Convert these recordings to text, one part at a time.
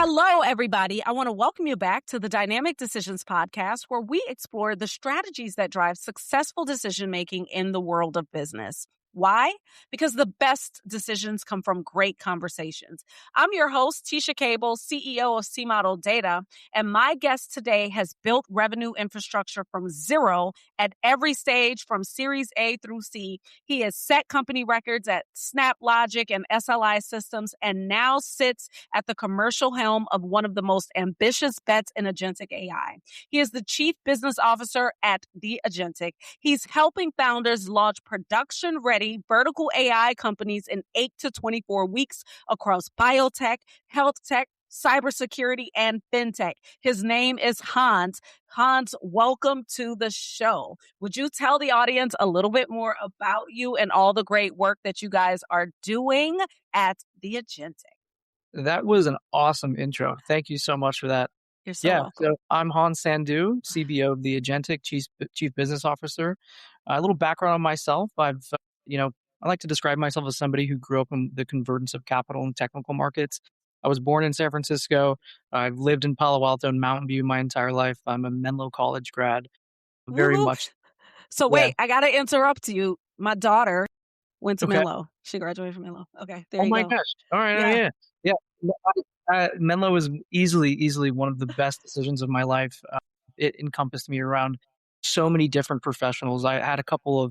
Hello, everybody. I want to welcome you back to the Dynamic Decisions podcast, where we explore the strategies that drive successful decision-making in the world of business. Why? Because the best decisions come from great conversations. I'm your host, Teasha Cable, CEO of C-Model Data, and my guest today has built revenue infrastructure from zero at every stage from Series A through C. He has set company records at SnapLogic and SLI Systems and now sits at the commercial helm of one of the most ambitious bets in agentic AI. He is the Chief Business Officer at the Agentic. He's helping founders launch production-ready vertical AI companies in 8 to 24 weeks across biotech, health tech, cybersecurity, and fintech. His name is Hans. Hans, welcome to the show. Would you tell the audience a little bit more about you and all the great work that you guys are doing at the Agentic? That was an awesome intro. Thank you so much for that. You're so welcome. So I'm Hans Sandhu, CBO of the Agentic, Chief Business Officer. A little background on myself. I like to describe myself as somebody who grew up in the convergence of capital and technical markets. I was born in San Francisco. I've lived in Palo Alto and Mountain View my entire life. I'm a Menlo College grad. Very much. So wait, I got to interrupt you. My daughter went to Menlo. She graduated from Menlo. Okay, there you go. Oh my gosh. All right. Yeah. Menlo was easily one of the best decisions of my life. It encompassed me around so many different professionals. I had a couple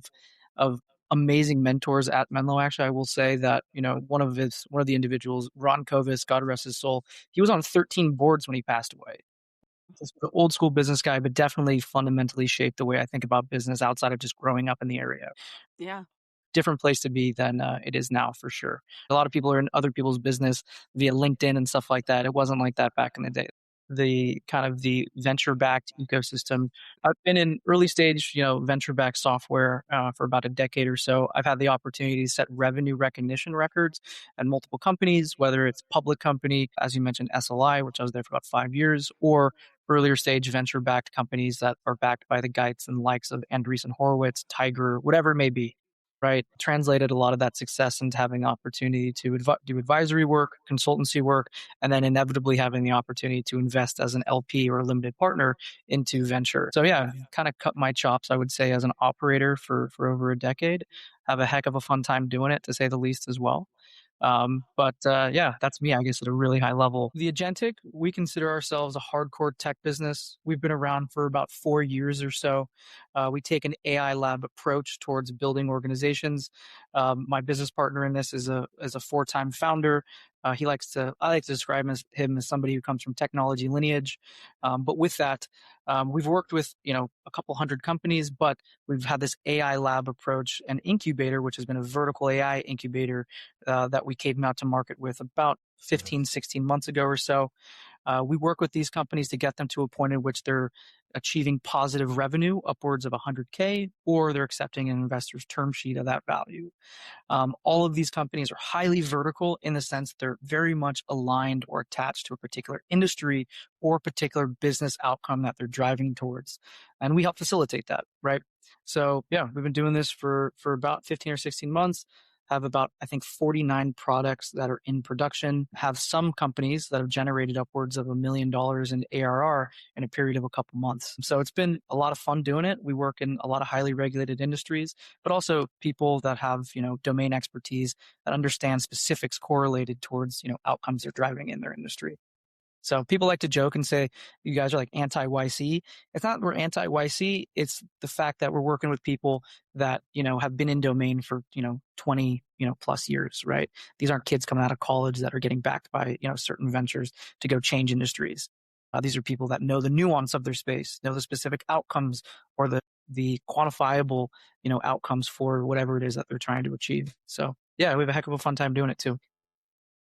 of amazing mentors at Menlo. Actually, I will say that, one of the individuals, Ron Kovis, God rest his soul, he was on 13 boards when he passed away. He's an old school business guy, but definitely fundamentally shaped the way I think about business outside of just growing up in the area. Yeah. Different place to be than it is now, for sure. A lot of people are in other people's business via LinkedIn and stuff like that. It wasn't like that back in the day. The kind of the venture-backed ecosystem. I've been in early stage, venture-backed software for about a decade or so. I've had the opportunity to set revenue recognition records at multiple companies, whether it's public company, as you mentioned, SLI, which I was there for about 5 years, or earlier stage venture-backed companies that are backed by the Geitz and likes of Andreessen Horowitz, Tiger, whatever it may be. Right. Translated a lot of that success into having the opportunity to do advisory work, consultancy work, and then inevitably having the opportunity to invest as an LP or a limited partner into venture. So kind of cut my chops, I would say, as an operator for over a decade. Have a heck of a fun time doing it, to say the least, as well. That's me, I guess, at a really high level. The Agentic, we consider ourselves a hardcore tech business. We've been around for about 4 years or so. We take an AI lab approach towards building organizations. My business partner in this is a 4-time founder. I like to describe him as somebody who comes from technology lineage. But with that, we've worked with, a couple hundred companies, but we've had this AI lab approach and incubator, which has been a vertical AI incubator that we came out to market with about 15, 16 months ago or so. We work with these companies to get them to a point in which they're achieving positive revenue upwards of 100K, or they're accepting an investor's term sheet of that value. All of these companies are highly vertical in the sense they're very much aligned or attached to a particular industry or particular business outcome that they're driving towards. And we help facilitate that, right? So we've been doing this for about 15 or 16 months. Have about, I think, 49 products that are in production, have some companies that have generated upwards of $1 million in ARR in a period of a couple months. So it's been a lot of fun doing it. We work in a lot of highly regulated industries, but also people that have, domain expertise that understand specifics correlated towards, outcomes they're driving in their industry. So people like to joke and say, you guys are like anti-YC. It's not that we're anti-YC. It's the fact that we're working with people that, have been in domain for, 20, plus years, right? These aren't kids coming out of college that are getting backed by, certain ventures to go change industries. These are people that know the nuance of their space, know the specific outcomes or the quantifiable, outcomes for whatever it is that they're trying to achieve. So we have a heck of a fun time doing it too.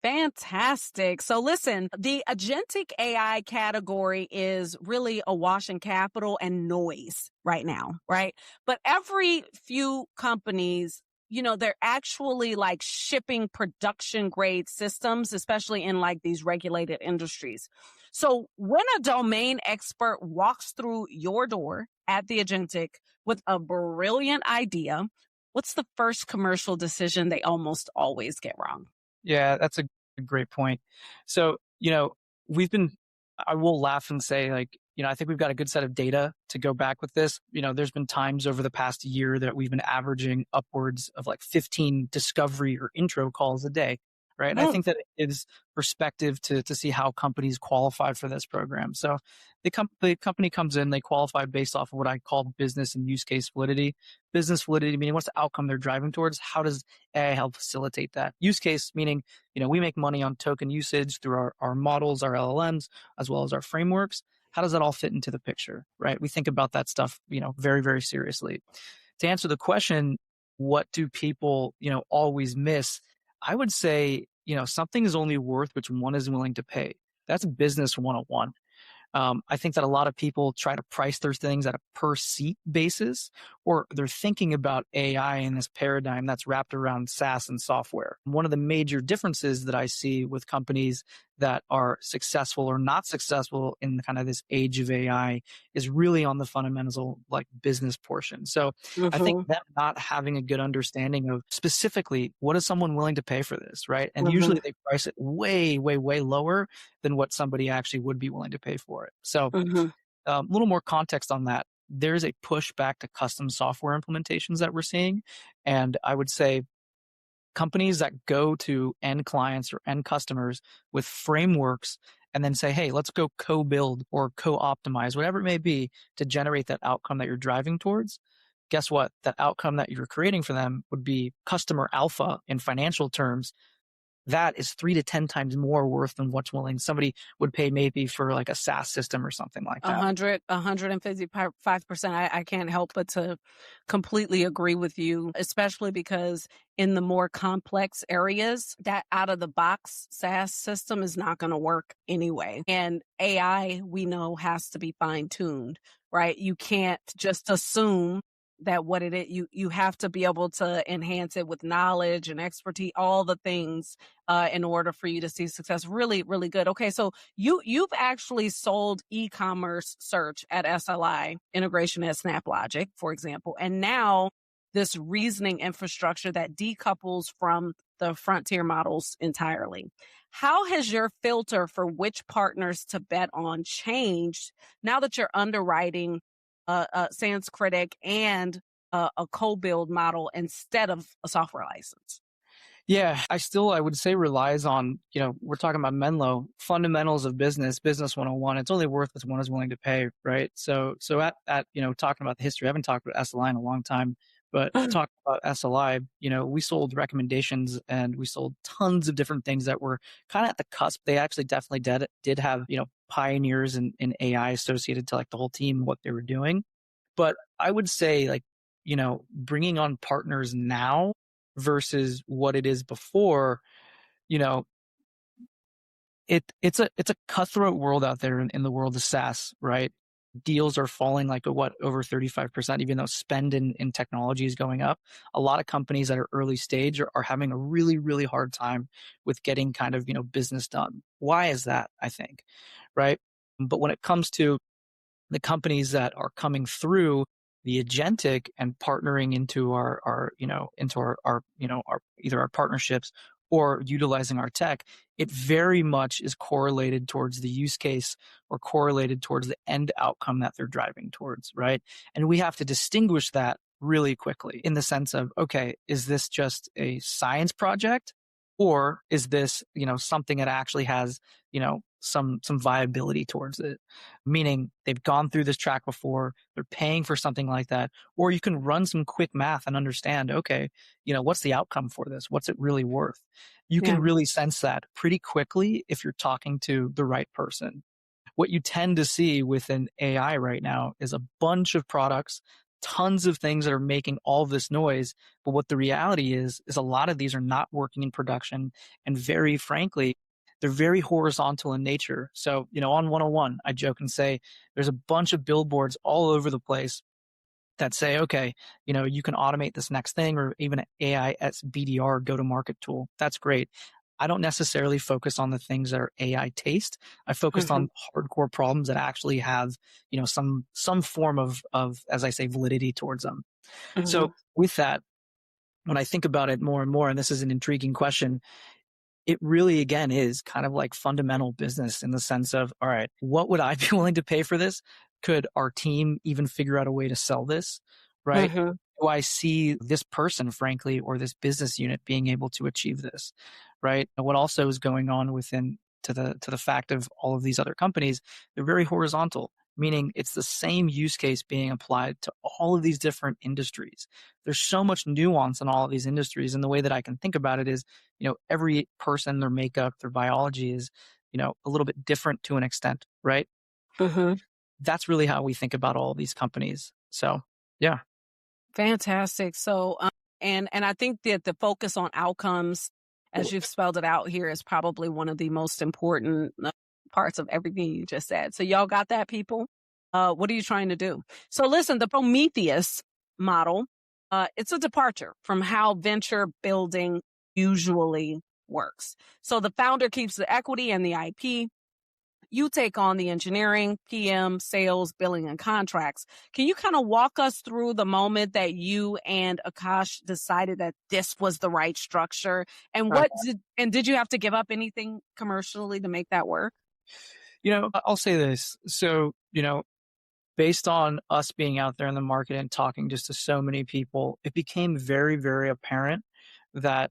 Fantastic. So listen, the agentic AI category is really awash in capital and noise right now, right? But every few companies, they're actually like shipping production grade systems, especially in like these regulated industries. So when a domain expert walks through your door at the Agentic with a brilliant idea, what's the first commercial decision they almost always get wrong? Yeah, that's a great point. So, I will laugh and say, like, I think we've got a good set of data to go back with this. There's been times over the past year that we've been averaging upwards of like 15 discovery or intro calls a day, right? And I think that it is perspective to see how companies qualify for this program. So the company comes in, they qualify based off of what I call business and use case validity. Business validity meaning what's the outcome they're driving towards? How does AI help facilitate that? Use case meaning, we make money on token usage through our models, our LLMs, as well as our frameworks. How does that all fit into the picture, right? We think about that stuff, very, very seriously. To answer the question, what do people, always miss? I would say, something is only worth which one is willing to pay. That's business 101. I think that a lot of people try to price their things at a per seat basis, or they're thinking about AI in this paradigm that's wrapped around SaaS and software. One of the major differences that I see with companies that are successful or not successful in kind of this age of AI is really on the fundamental like business portion. So I think them not having a good understanding of specifically what is someone willing to pay for this, right? And usually they price it way, way, way lower than what somebody actually would be willing to pay for it. So a little more context on that. There's a push back to custom software implementations that we're seeing. And I would say companies that go to end clients or end customers with frameworks and then say, hey, let's go co-build or co-optimize, whatever it may be, to generate that outcome that you're driving towards. Guess what? That outcome that you're creating for them would be customer alpha in financial terms. That is 3 to 10 times more worth than what's willing somebody would pay maybe for like a SaaS system or something like that. 155%. I can't help but to completely agree with you, especially because in the more complex areas, that out of the box SaaS system is not going to work anyway. And AI, we know, has to be fine tuned, right? You can't just assume that what it is, you have to be able to enhance it with knowledge and expertise, all the things in order for you to see success. Really, really good. Okay, so you've actually sold e-commerce search at SLI, integration at SnapLogic, for example, and now this reasoning infrastructure that decouples from the frontier models entirely. How has your filter for which partners to bet on changed now that you're underwriting Sans Critic and a co-build model instead of a software license? Yeah, I would say relies on, we're talking about Menlo, fundamentals of business 101. It's only worth what one is willing to pay, right? So at talking about the history, I haven't talked about SLI in a long time, but talking about SLI, we sold recommendations and we sold tons of different things that were kind of at the cusp. They actually definitely did have, pioneers in AI associated to like the whole team, what they were doing. But I would say like, bringing on partners now versus what it is before, it's a cutthroat world out there in the world of SaaS, right? Deals are falling like over 35%, even though spend in technology is going up. A lot of companies that are early stage are having a really, really hard time with getting kind of, business done. Why is that, I think, right? But when it comes to the companies that are coming through the agentic and partnering into our either our partnerships or utilizing our tech, it very much is correlated towards the use case or correlated towards the end outcome that they're driving towards, right? And we have to distinguish that really quickly in the sense of, okay, is this just a science project? Or is this, something that actually has, some viability towards it? Meaning they've gone through this track before, they're paying for something like that. Or you can run some quick math and understand, okay, what's the outcome for this? What's it really worth? You can really sense that pretty quickly if you're talking to the right person. What you tend to see within AI right now is a bunch of products, tons of things that are making all this noise. But what the reality is a lot of these are not working in production. And very frankly, they're very horizontal in nature. So, on 101, I joke and say there's a bunch of billboards all over the place that say, okay, you can automate this next thing, or even an AI BDR go-to-market tool. That's great. I don't necessarily focus on the things that are AI taste. I focused on hardcore problems that actually have, some form of, as I say, validity towards them. So with that, when I think about it more and more, and this is an intriguing question, it really, again, is kind of like fundamental business in the sense of, all right, what would I be willing to pay for this? Could our team even figure out a way to sell this? Right? Mm-hmm. Do I see this person, frankly, or this business unit being able to achieve this? Right? And what also is going on within to the fact of all of these other companies, they're very horizontal, meaning it's the same use case being applied to all of these different industries. There's so much nuance in all of these industries. And the way that I can think about it is, every person, their makeup, their biology is, a little bit different to an extent, right? Mm-hmm. That's really how we think about all these companies. So, yeah. Fantastic. So, and I think that the focus on outcomes, as you've spelled it out here, is probably one of the most important parts of everything you just said. So, y'all got that, people? What are you trying to do? So, listen, the Prometheus model, it's a departure from how venture building usually works. So, the founder keeps the equity and the IP. You take on the engineering, PM, sales, billing, and contracts. Can you kind of walk us through the moment that you and Akash decided that this was the right structure? And did you have to give up anything commercially to make that work? I'll say this. So, based on us being out there in the market and talking just to so many people, it became very, very apparent that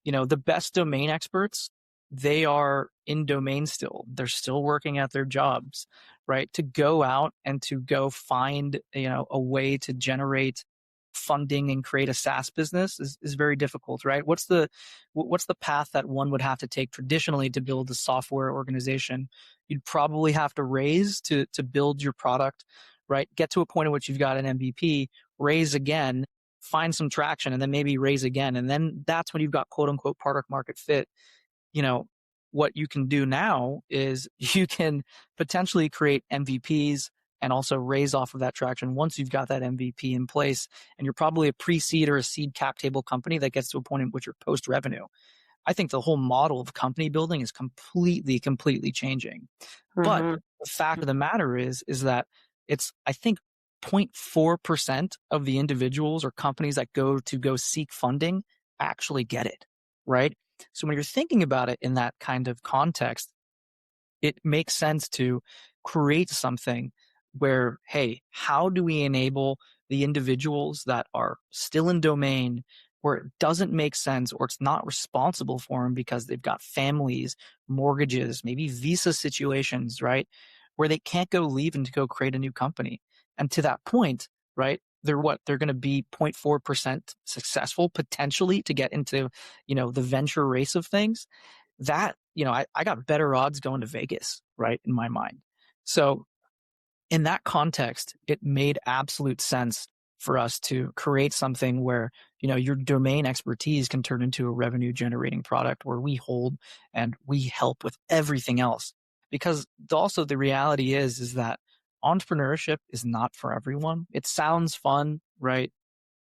the best domain experts, they are in domain still. They're still working at their jobs, right? To go out and to go find, a way to generate funding and create a SaaS business is very difficult, right? What's the path that one would have to take traditionally to build a software organization? You'd probably have to raise to build your product, right? Get to a point in which you've got an MVP, raise again, find some traction, and then maybe raise again. And then that's when you've got quote unquote product market fit. What you can do now is you can potentially create MVPs and also raise off of that traction once you've got that MVP in place. And you're probably a pre-seed or a seed cap table company that gets to a point in which you're post revenue. I think the whole model of company building is completely, completely changing. But the fact of the matter is that it's, I think, 0.4% of the individuals or companies that go seek funding actually get it, right? So when you're thinking about it in that kind of context, it makes sense to create something where, hey, how do we enable the individuals that are still in domain where it doesn't make sense or it's not responsible for them because they've got families, mortgages, maybe visa situations, right? Where they can't go leave and to go create a new company. And to that point, right, they're going to be 0.4% successful potentially to get into, the venture race of things. That, I got better odds going to Vegas, right, in my mind. So in that context, it made absolute sense for us to create something where, your domain expertise can turn into a revenue generating product where we hold and we help with everything else. Because also the reality is that entrepreneurship is not for everyone. It sounds fun, right?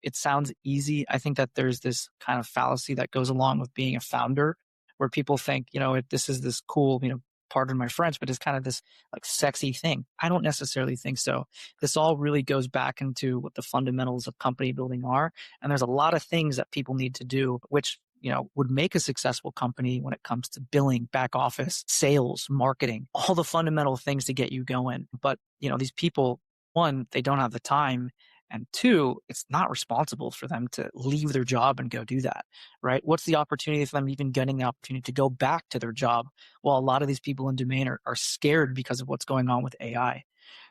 It sounds easy. I think that there's this kind of fallacy that goes along with being a founder where people think, this is this cool, pardon my French, but it's kind of this like sexy thing. I don't necessarily think so. This all really goes back into what the fundamentals of company building are. And there's a lot of things that people need to do, which, would make a successful company when it comes to billing, back office, sales, marketing, all the fundamental things to get you going. But, these people, one, they don't have the time. And two, it's not responsible for them to leave their job and go do that, right? What's the opportunity for them even getting the opportunity to go back to their job? Well, a lot of these people in domain are scared because of what's going on with AI.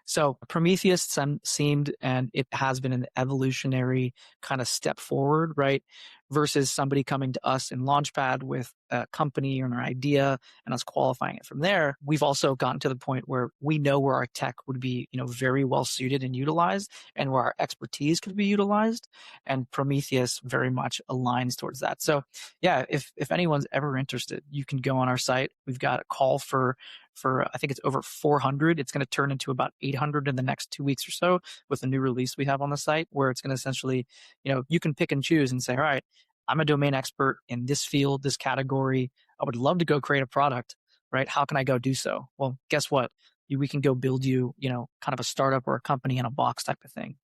So Prometheus seemed, and it has been an evolutionary kind of step forward, right? Versus somebody coming to us in Launchpad with a company or an idea and us qualifying it from there. We've also gotten to the point where we know where our tech would be, very well suited and utilized and where our expertise could be utilized. And Prometheus very much aligns towards that. So yeah, if anyone's ever interested, you can go on our site. We've got a call for I think it's over 400. It's going to turn into about 800 in the next 2 weeks or so with the new release we have on the site, where it's going to essentially, you can pick and choose and say, all right, I'm a domain expert in this field, this category. I would love to go create a product, right? How can I go do so? Well, guess what? We can go build you, kind of a startup or a company in a box type of thing.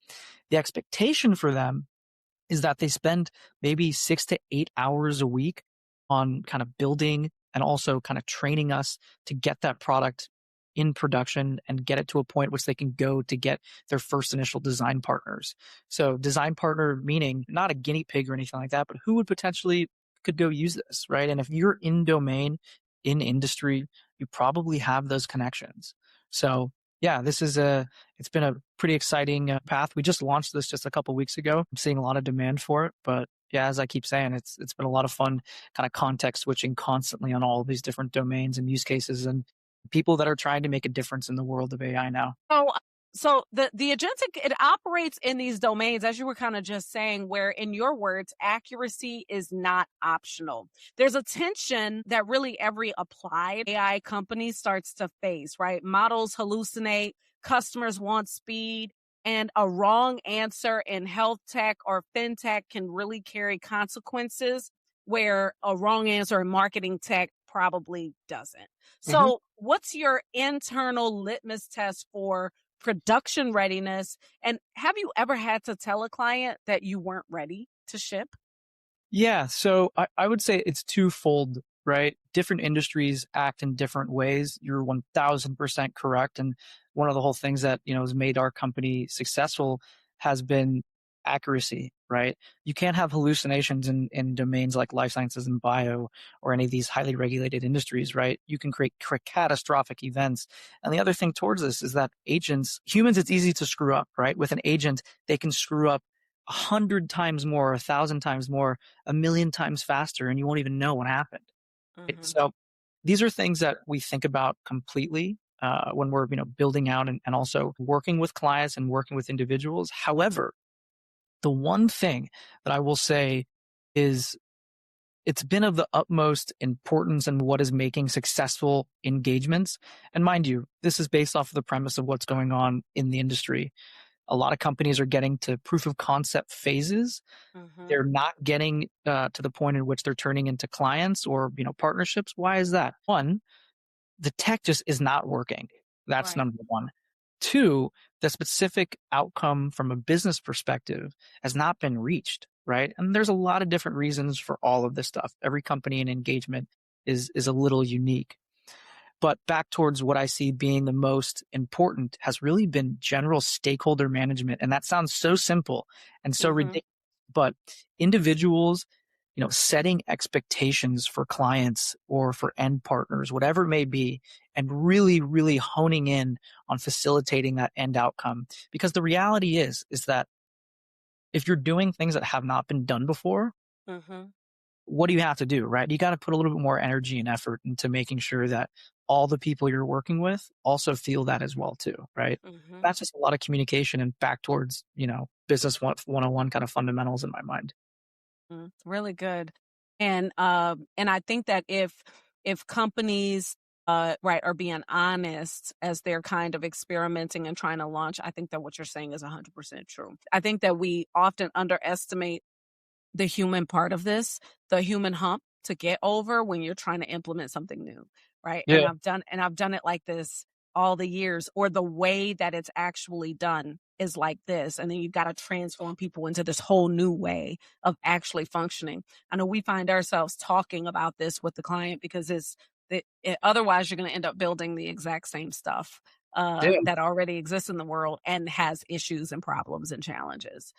The expectation for them is that they spend maybe 6 to 8 hours a week on kind of building and also kind of training us to get that product in production and get it to a point which they can go to get their first initial design partners. So design partner meaning not a guinea pig or anything like that, but who would potentially could go use this, right? And if you're in domain, in industry, you probably have those connections. So yeah, it's been a pretty exciting path. We just launched this just a couple weeks ago. I'm seeing a lot of demand for it, but yeah, as I keep saying, it's been a lot of fun kind of context switching constantly on all of these different domains and use cases and people that are trying to make a difference in the world of AI now. So the agentic, it operates in these domains, as you were kind of just saying, where in your words, accuracy is not optional. There's a tension that really every applied AI company starts to face, right? Models hallucinate, customers want speed, and a wrong answer in health tech or fintech can really carry consequences where a wrong answer in marketing tech probably doesn't. Mhm. So what's your internal litmus test for production readiness? And have you ever had to tell a client that you weren't ready to ship? Yeah, so I would say it's twofold, right? Different industries act in different ways. You're 1000% correct. And one of the whole things that, has made our company successful has been accuracy, right? You can't have hallucinations in domains like life sciences and bio or any of these highly regulated industries, right? You can create catastrophic events. And the other thing towards this is that humans, it's easy to screw up, right? With an agent, they can screw up 100 times more, 1,000 times more, 1,000,000 times faster, and you won't even know what happened. Right? Mm-hmm. So these are things that we think about completely when we're building out and also working with clients and working with individuals. However, the one thing that I will say is it's been of the utmost importance in what is making successful engagements. And mind you, this is based off of the premise of what's going on in the industry. A lot of companies are getting to proof of concept phases. Mm-hmm. They're not getting to the point in which they're turning into clients or partnerships. Why is that? One, the tech just is not working. That's Right. number one. Two, the specific outcome from a business perspective has not been reached, right? And there's a lot of different reasons for all of this stuff. Every company and engagement is a little unique. But back towards what I see being the most important has really been general stakeholder management. And that sounds so simple and so Mm-hmm. ridiculous, but individuals, setting expectations for clients or for end partners, whatever it may be, and really, really honing in on facilitating that end outcome. Because the reality is that if you're doing things that have not been done before, Mm-hmm. what do you have to do, right? You got to put a little bit more energy and effort into making sure that all the people you're working with also feel that as well too, right? Mm-hmm. That's just a lot of communication and back towards, business 101 kind of fundamentals in my mind. Really good. And I think that if companies right are being honest as they're kind of experimenting and trying to launch, I think that what you're saying is 100% true. I think that we often underestimate the human part of this, the human hump to get over when you're trying to implement something new, right? Yeah. And I've done it like this all the years, or the way that it's actually done is like this. And then you've got to transform people into this whole new way of actually functioning. I know we find ourselves talking about this with the client because otherwise you're going to end up building the exact same stuff Yeah. that already exists in the world and has issues and problems and challenges.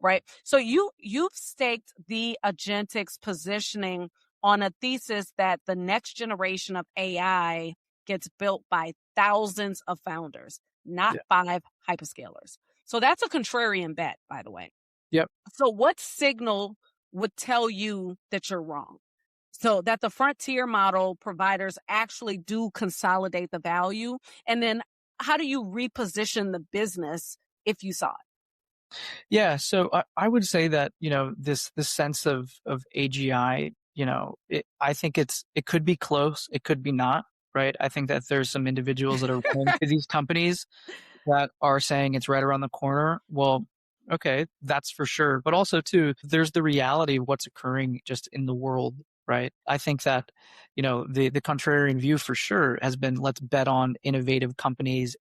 Right. So you've staked the Agentic's positioning on a thesis that the next generation of AI gets built by thousands of founders, not Yeah. 5 hyperscalers. So that's a contrarian bet, by the way. Yep. So what signal would tell you that you're wrong? So that the frontier model providers actually do consolidate the value. And then how do you reposition the business if you saw it? Yeah. So I would say that, this sense of AGI, I think it could be close. It could be not, right? I think that there's some individuals that are running to these companies that are saying it's right around the corner. Well, okay, that's for sure. But also too, there's the reality of what's occurring just in the world, right? I think that, the contrarian view for sure has been let's bet on innovative companies,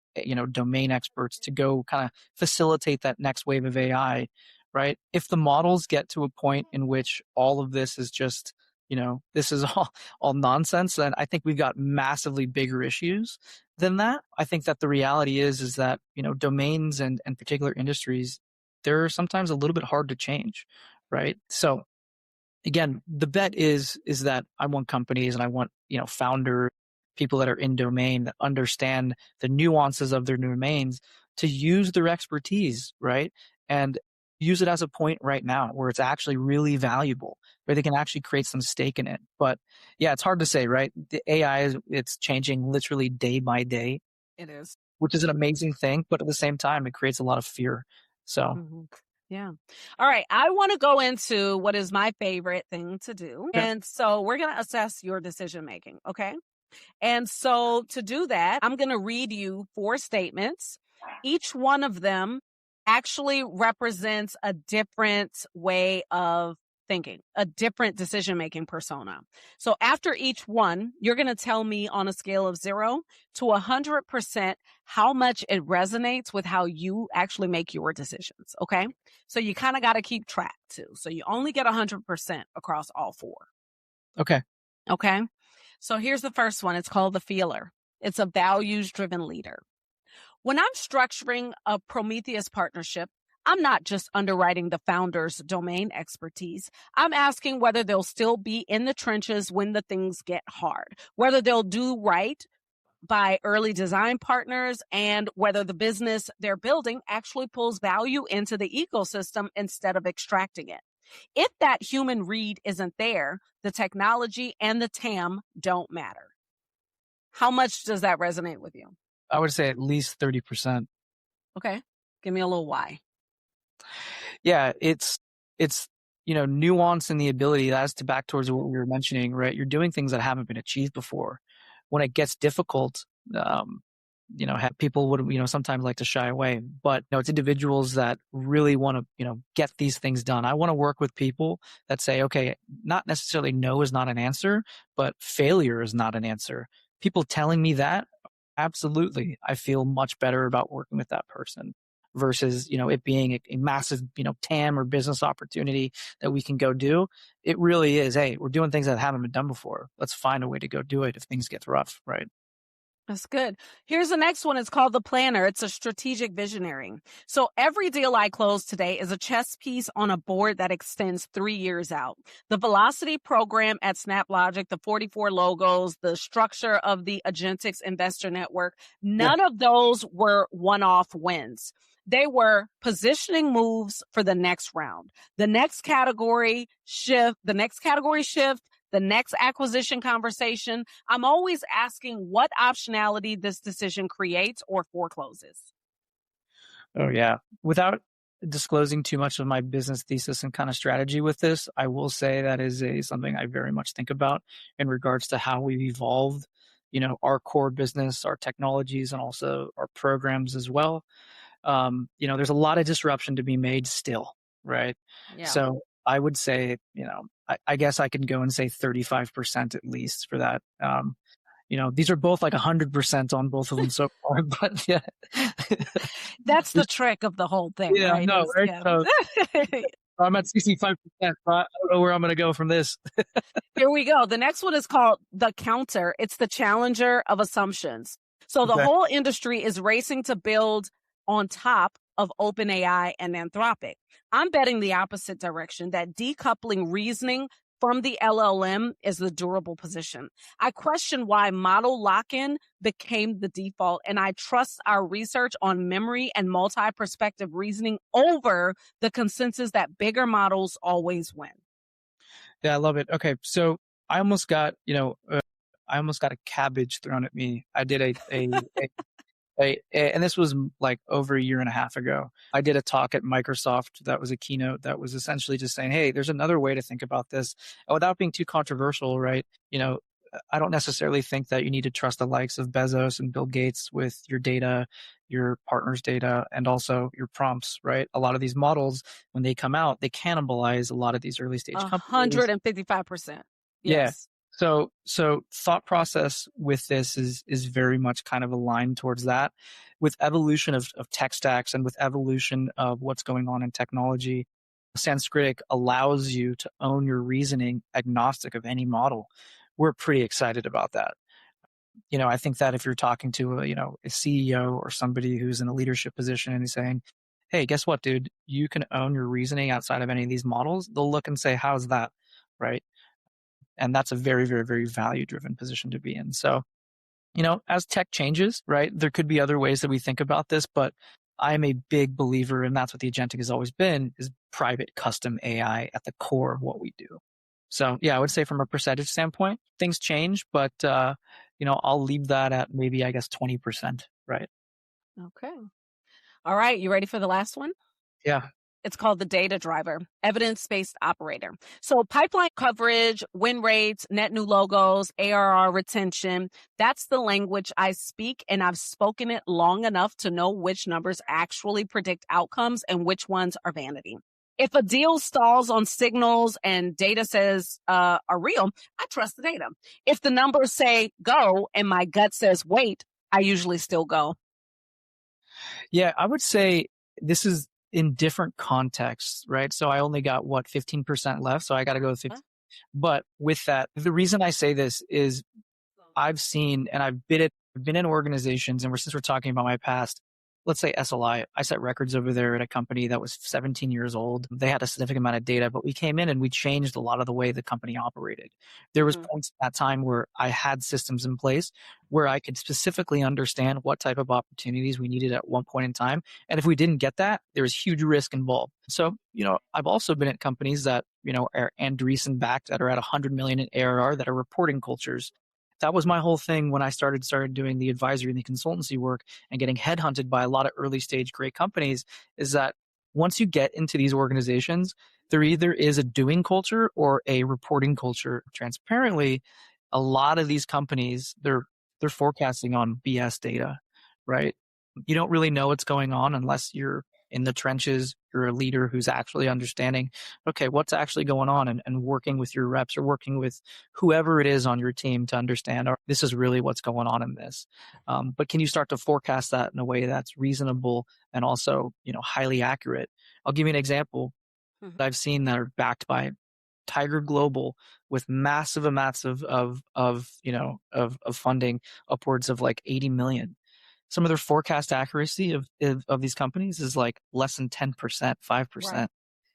domain experts to go kind of facilitate that next wave of AI, right? If the models get to a point in which all of this is just this is all nonsense, then I think we've got massively bigger issues than that. I think that the reality is that, domains and particular industries, they're sometimes a little bit hard to change, right? So again, the bet is that I want companies and I want, founder people that are in domain that understand the nuances of their domains to use their expertise, right? And use it as a point right now where it's actually really valuable, where they can actually create some stake in it. But yeah, it's hard to say, right? The AI it's changing literally day by day. It is. Which is an amazing thing, but at the same time, it creates a lot of fear. So. Mm-hmm. Yeah. All right. I want to go into what is my favorite thing to do. Okay. And so we're going to assess your decision making. Okay. And so to do that, I'm going to read you 4 statements. Each one of them actually represents a different way of thinking, a different decision-making persona. So after each one, you're going to tell me on a scale of 0 to 100% how much it resonates with how you actually make your decisions. Okay. So you kind of got to keep track too. So you only get 100% across all 4. Okay. Okay. So here's the first one. It's called the feeler. It's a values-driven leader. When I'm structuring a Prometheus partnership, I'm not just underwriting the founder's domain expertise. I'm asking whether they'll still be in the trenches when the things get hard, whether they'll do right by early design partners, and whether the business they're building actually pulls value into the ecosystem instead of extracting it. If that human read isn't there, the technology and the TAM don't matter. How much does that resonate with you? I would say at least 30%. Okay. Give me a little why. Yeah, it's nuance and the ability that's to back towards what we were mentioning, right? You're doing things that haven't been achieved before. When it gets difficult, people would, sometimes like to shy away, but it's individuals that really want to, get these things done. I want to work with people that say, okay, not necessarily no is not an answer, but failure is not an answer. People telling me that, absolutely, I feel much better about working with that person versus, it being a massive, TAM or business opportunity that we can go do. It really is, hey, we're doing things that haven't been done before. Let's find a way to go do it if things get rough, right? That's good. Here's the next one. It's called the planner. It's a strategic visionary. So every deal I close today is a chess piece on a board that extends 3 years out. The velocity program at SnapLogic, the 44 logos, the structure of the Agentic investor network, none of those were one-off wins. They were positioning moves for the next round, the next category shift, the next acquisition conversation. I'm always asking what optionality this decision creates or forecloses. Oh, yeah. Without disclosing too much of my business thesis and kind of strategy with this, I will say that is something I very much think about in regards to how we've evolved, our core business, our technologies, and also our programs as well. There's a lot of disruption to be made still, right? Yeah. So I would say, I guess I can go and say 35% at least for that. These are both like 100% on both of them so far, but yeah. That's the trick of the whole thing, yeah, right? No, right? Yeah. So I'm at 65%, but I don't know where I'm going to go from this. Here we go. The next one is called the counter. It's the challenger of assumptions. So the whole industry is racing to build on top of OpenAI and Anthropic. I'm betting the opposite direction, that decoupling reasoning from the LLM is the durable position. I question why model lock-in became the default, and I trust our research on memory and multi-perspective reasoning over the consensus that bigger models always win. Yeah, I love it. Okay, so I almost got, a cabbage thrown at me. I did and this was like over a year and a half ago. I did a talk at Microsoft that was a keynote that was essentially just saying, hey, there's another way to think about this. And without being too controversial, right? I don't necessarily think that you need to trust the likes of Bezos and Bill Gates with your data, your partner's data, and also your prompts, right? A lot of these models, when they come out, they cannibalize a lot of these early stage companies. 155%. Yes. Yeah. So thought process with this is very much kind of aligned towards that. With evolution of tech stacks and with evolution of what's going on in technology, Sanskritic allows you to own your reasoning agnostic of any model. We're pretty excited about that. I think that if you're talking to a CEO or somebody who's in a leadership position and he's saying, hey, guess what, dude? You can own your reasoning outside of any of these models. They'll look and say, how's that? Right. And that's a very, very, very value-driven position to be in. So, as tech changes, right, there could be other ways that we think about this, but I'm a big believer, and that's what the Agentic has always been, is private custom AI at the core of what we do. So, yeah, I would say from a percentage standpoint, things change, but, I'll leave that at maybe, I guess, 20%, right? Okay. All right. You ready for the last one? Yeah. It's called the data driver, evidence-based operator. So pipeline coverage, win rates, net new logos, ARR retention, that's the language I speak, and I've spoken it long enough to know which numbers actually predict outcomes and which ones are vanity. If a deal stalls on signals and data says are real, I trust the data. If the numbers say go and my gut says wait, I usually still go. Yeah, I would say this is in different contexts, right? So I only got 15% left. So I got to go with 50. But with that, the reason I say this is I've seen, and I've been in organizations, and since we're talking about my past, let's say SLI, I set records over there at a company that was 17 years old. They had a significant amount of data, but we came in and we changed a lot of the way the company operated. There was points at that time where I had systems in place where I could specifically understand what type of opportunities we needed at one point in time. And if we didn't get that, there was huge risk involved. So, I've also been at companies that, are Andreessen backed, that are at 100 million in ARR, that are reporting cultures. That was my whole thing when I started doing the advisory and the consultancy work and getting headhunted by a lot of early stage great companies, is that once you get into these organizations, there either is a doing culture or a reporting culture. Transparently, a lot of these companies, they're forecasting on BS data, right? You don't really know what's going on unless you're in the trenches, you're a leader who's actually understanding, okay, what's actually going on, and working with your reps or working with whoever it is on your team to understand, this is really what's going on in this. But can you start to forecast that in a way that's reasonable and also, highly accurate? I'll give you an example that I've seen that are backed by Tiger Global with massive amounts of funding, upwards of like 80 million. Some of their forecast accuracy of these companies is like less than 10%, 5%.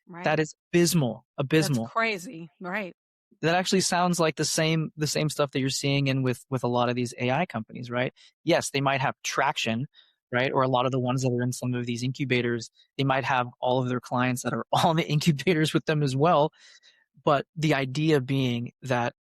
Right. That is abysmal. That's crazy. Right. That actually sounds like the same stuff that you're seeing in with a lot of these AI companies, right? Yes, they might have traction, right? Or a lot of the ones that are in some of these incubators, they might have all of their clients that are all in the incubators with them as well. But the idea being that,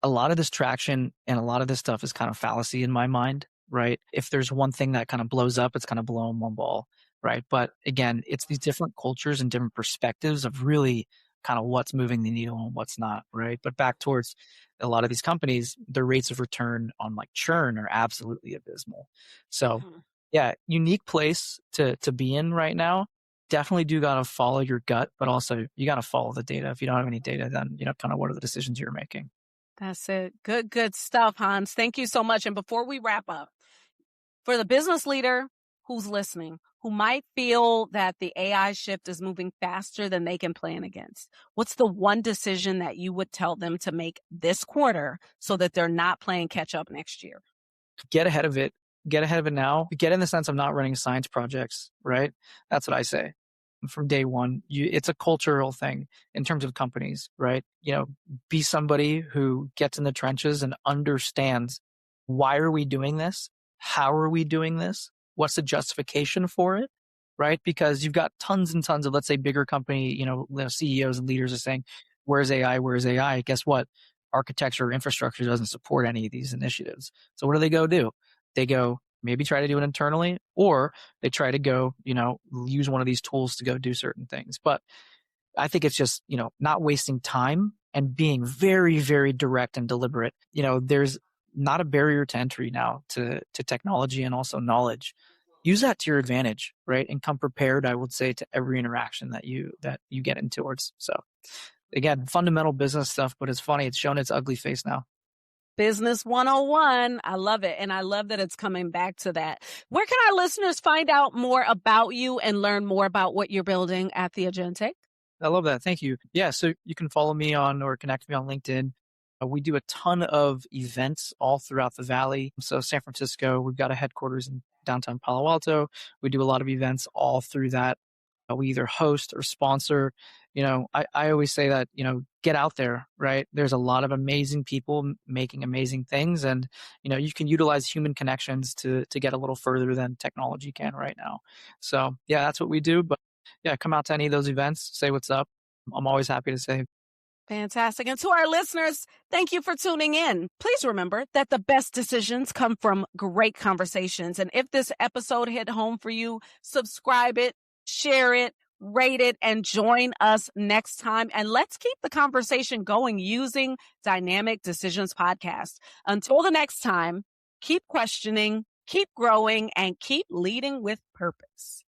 a lot of this traction and a lot of this stuff is kind of fallacy in my mind, right? If there's one thing that kind of blows up, it's kind of blowing one ball, right? But again, it's these different cultures and different perspectives of really kind of what's moving the needle and what's not, right? But back towards a lot of these companies, their rates of return on like churn are absolutely abysmal. So yeah, unique place to be in right now. Definitely do got to follow your gut, but also you got to follow the data. If you don't have any data, then, kind of what are the decisions you're making? That's it. Good stuff, Hans. Thank you so much. And before we wrap up, for the business leader who's listening, who might feel that the AI shift is moving faster than they can plan against, what's the one decision that you would tell them to make this quarter so that they're not playing catch up next year? Get ahead of it. Get ahead of it now. Get in the sense of not running science projects, right? That's what I say. From day one, it's a cultural thing in terms of companies, right? Be somebody who gets in the trenches and understands, why are we doing this? How are we doing this? What's the justification for it? Right? Because you've got tons and tons of, let's say, bigger company, CEOs and leaders are saying, where's AI? Where's AI? Guess what? Architecture or infrastructure doesn't support any of these initiatives. So what do they go do? They go maybe try to do it internally, or they try to go, use one of these tools to go do certain things. But I think it's just, not wasting time and being very, very direct and deliberate. There's not a barrier to entry now to technology and also knowledge. Use that to your advantage, right? And come prepared, I would say, to every interaction that you get into towards. So again, fundamental business stuff, but it's funny. It's shown its ugly face now. Business 101. I love it. And I love that it's coming back to that. Where can our listeners find out more about you and learn more about what you're building at the Agentic? I love that. Thank you. Yeah, so you can follow me on or connect me on LinkedIn. We do a ton of events all throughout the Valley. So San Francisco, we've got a headquarters in downtown Palo Alto. We do a lot of events all through that. We either host or sponsor. I always say that, get out there, right? There's a lot of amazing people making amazing things. And, you can utilize human connections to get a little further than technology can right now. So yeah, that's what we do. But yeah, come out to any of those events, say what's up. I'm always happy to say. Fantastic. And to our listeners, thank you for tuning in. Please remember that the best decisions come from great conversations. And if this episode hit home for you, subscribe it, share it, rate it, and join us next time. And let's keep the conversation going using Dynamic Decisions Podcast. Until the next time, keep questioning, keep growing, and keep leading with purpose.